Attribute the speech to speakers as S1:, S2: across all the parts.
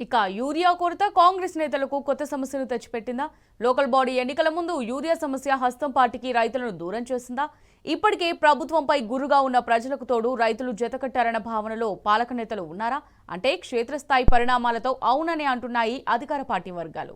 S1: ఇక యూరియా కొరత కాంగ్రెస్ నేతలకు కొత్త సమస్యను తెచ్చిపెట్టిందా? లోకల్ బాడీ ఎన్నికల ముందు యూరియా సమస్య హస్తం పార్టీకి రైతులను దూరం చేసిందా? ఇప్పటికే ప్రభుత్వంపై గురుగా ఉన్న ప్రజలకు తోడు రైతులు జతకట్టారన్న భావనలో పాలక నేతలు ఉన్నారా అంటే క్షేత్రస్థాయి పరిణామాలతో అవునని అంటున్నాయి అధికార పార్టీ వర్గాలు.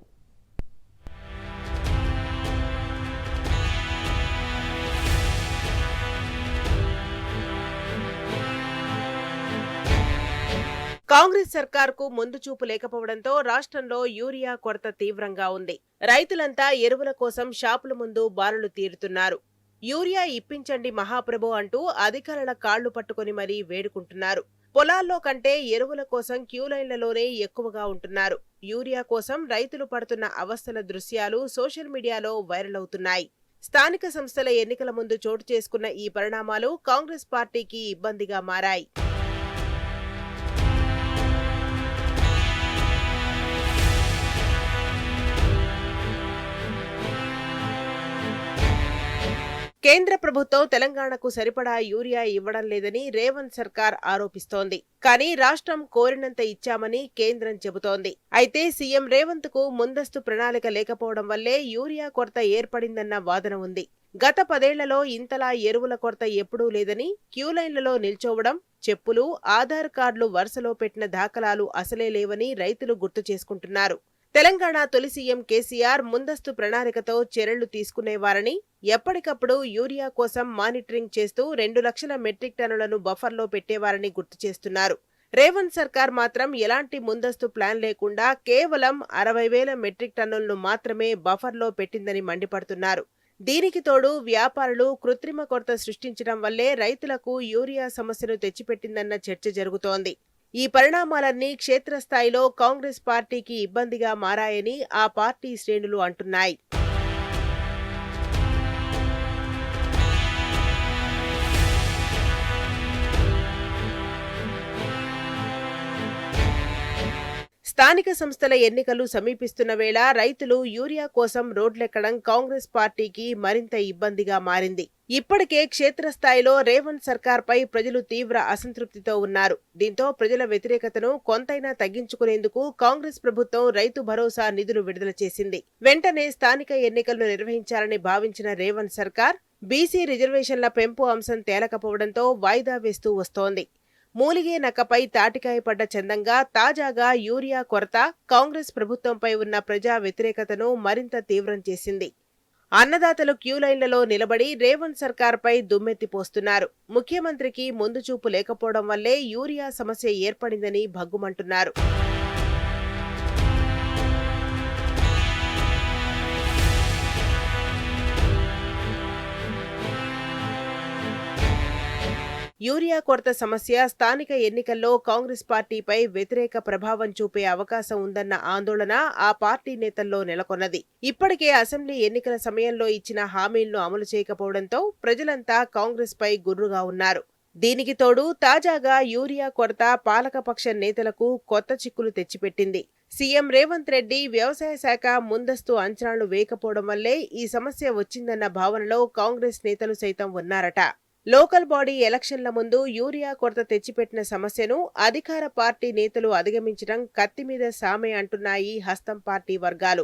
S2: కాంగ్రెస్ సర్కార్కు ముందు చూపు లేకపోవడంతో రాష్ట్రంలో యూరియా కొరత తీవ్రంగా ఉంది. రైతులంతా ఎరువుల కోసం షాపుల ముందు బారులు తీరుతున్నారు. యూరియా ఇప్పించండి మహాప్రభు అంటూ అధికారుల కాళ్లు పట్టుకుని మరీ వేడుకుంటున్నారు. పొలాల్లో కంటే ఎరువుల కోసం క్యూలైన్లలోనే ఎక్కువగా ఉంటున్నారు. యూరియా కోసం రైతులు పడుతున్న అవస్థల దృశ్యాలు సోషల్ మీడియాలో వైరల్ అవుతున్నాయి. స్థానిక సంస్థల ఎన్నికల ముందు చోటు చేసుకున్న ఈ పరిణామాలు కాంగ్రెస్ పార్టీకి ఇబ్బందిగా మారాయి. కేంద్ర ప్రభుత్వం తెలంగాణకు సరిపడా యూరియా ఇవ్వడం లేదని రేవంత్ సర్కార్ ఆరోపిస్తోంది. కానీ రాష్ట్రం కోరినంత ఇచ్చామని కేంద్రం చెబుతోంది. అయితే సీఎం రేవంత్ కు ముందస్తు ప్రణాళిక లేకపోవడం వల్లే యూరియా కొరత ఏర్పడిందన్న వాదన ఉంది. గత 10 ఏళ్లలో ఇంతలా ఎరువుల కొరత ఎప్పుడూ లేదని, క్యూలైన్లలో నిల్చోవడం, చెప్పులు, ఆధార్ కార్డులు వరుసలో పెట్టిన దాఖలాలు అసలే లేవని రైతులు గుర్తు చేసుకుంటున్నారు. తెలంగాణ తొలి సీఎం కేసీఆర్ ముందస్తు ప్రణాళికతో చర్యలు తీసుకునేవారని, ఎప్పటికప్పుడు యూరియా కోసం మానిటరింగ్ చేస్తూ 2 లక్షల మెట్రిక్ టన్నులను బఫర్లో పెట్టేవారని గుర్తు చేస్తున్నారు. రేవంత్ సర్కార్ మాత్రం ఎలాంటి ముందస్తు ప్లాన్ లేకుండా కేవలం 60,000 మెట్రిక్ టన్నులను మాత్రమే బఫర్లో పెట్టిందని మండిపడుతున్నారు. దీనికి తోడు వ్యాపారులు కృత్రిమ కొరత సృష్టించడం వల్లే రైతులకు యూరియా సమస్యను తెచ్చిపెట్టిందన్న చర్చ జరుగుతోంది. ఈ పరిణామాలన్నీ క్షేత్రస్థాయిలో కాంగ్రెస్ పార్టీకి ఇబ్బందిగా మారాయని ఆ పార్టీ శ్రేణులు అంటున్నాయి. స్థానిక సంస్థల ఎన్నికలు సమీపిస్తున్న వేళ రైతులు యూరియా కోసం రోడ్లెక్కడం కాంగ్రెస్ పార్టీకి మరింత ఇబ్బందిగా మారింది. ఇప్పటికే క్షేత్రస్థాయిలో రేవంత్ సర్కార్పై ప్రజలు తీవ్ర అసంతృప్తితో ఉన్నారు. దీంతో ప్రజల వ్యతిరేకతను కొంతైనా తగ్గించుకునేందుకు కాంగ్రెస్ ప్రభుత్వం రైతు భరోసా నిధులు విడుదల చేసింది. వెంటనే స్థానిక ఎన్నికలను నిర్వహించాలని భావించిన రేవంత్ సర్కార్ బీసీ రిజర్వేషన్ల పెంపు అంశం తేలకపోవడంతో వాయిదా వేస్తూ వస్తోంది. మూలిగే నక్కపై తాటికాయ పడ్డ చందంగా తాజాగా యూరియా కొరత కాంగ్రెస్ ప్రభుత్వంపై ఉన్న ప్రజా వ్యతిరేకతను మరింత తీవ్రం చేసింది. అన్నదాతలు క్యూలైన్లలో నిలబడి రేవంత్ సర్కార్పై దుమ్మెత్తిపోస్తున్నారు. ముఖ్యమంత్రికి ముందు చూపు లేకపోవడం వల్లే యూరియా సమస్య ఏర్పడిందని భగ్గుమంటున్నారు. యూరియా కొరత సమస్య స్థానిక ఎన్నికల్లో కాంగ్రెస్ పార్టీపై వ్యతిరేక ప్రభావం చూపే అవకాశం ఉందన్న ఆందోళన ఆ పార్టీ నేతల్లో నెలకొన్నది. ఇప్పటికే అసెంబ్లీ ఎన్నికల సమయంలో ఇచ్చిన హామీలను అమలు చేయకపోవడంతో ప్రజలంతా కాంగ్రెస్ పై గుర్రుగా ఉన్నారు. దీనికి తోడు తాజాగా యూరియా కొరత పాలకపక్ష నేతలకు కొత్త చిక్కులు తెచ్చిపెట్టింది. సీఎం రేవంత్ రెడ్డి వ్యవసాయ శాఖ ముందస్తు అంచనాలు వేయకపోవడం వల్లే ఈ సమస్య వచ్చిందన్న భావనలో కాంగ్రెస్ నేతలు సైతం ఉన్నారట. లోకల్ బాడీ ఎలక్షన్ల ముందు యూరియా కొరత తెచ్చిపెట్టిన సమస్యను అధికార పార్టీ నేతలు అధిగమించడం కత్తిమీద సామే అంటున్నాయి హస్తం పార్టీ వర్గాలు.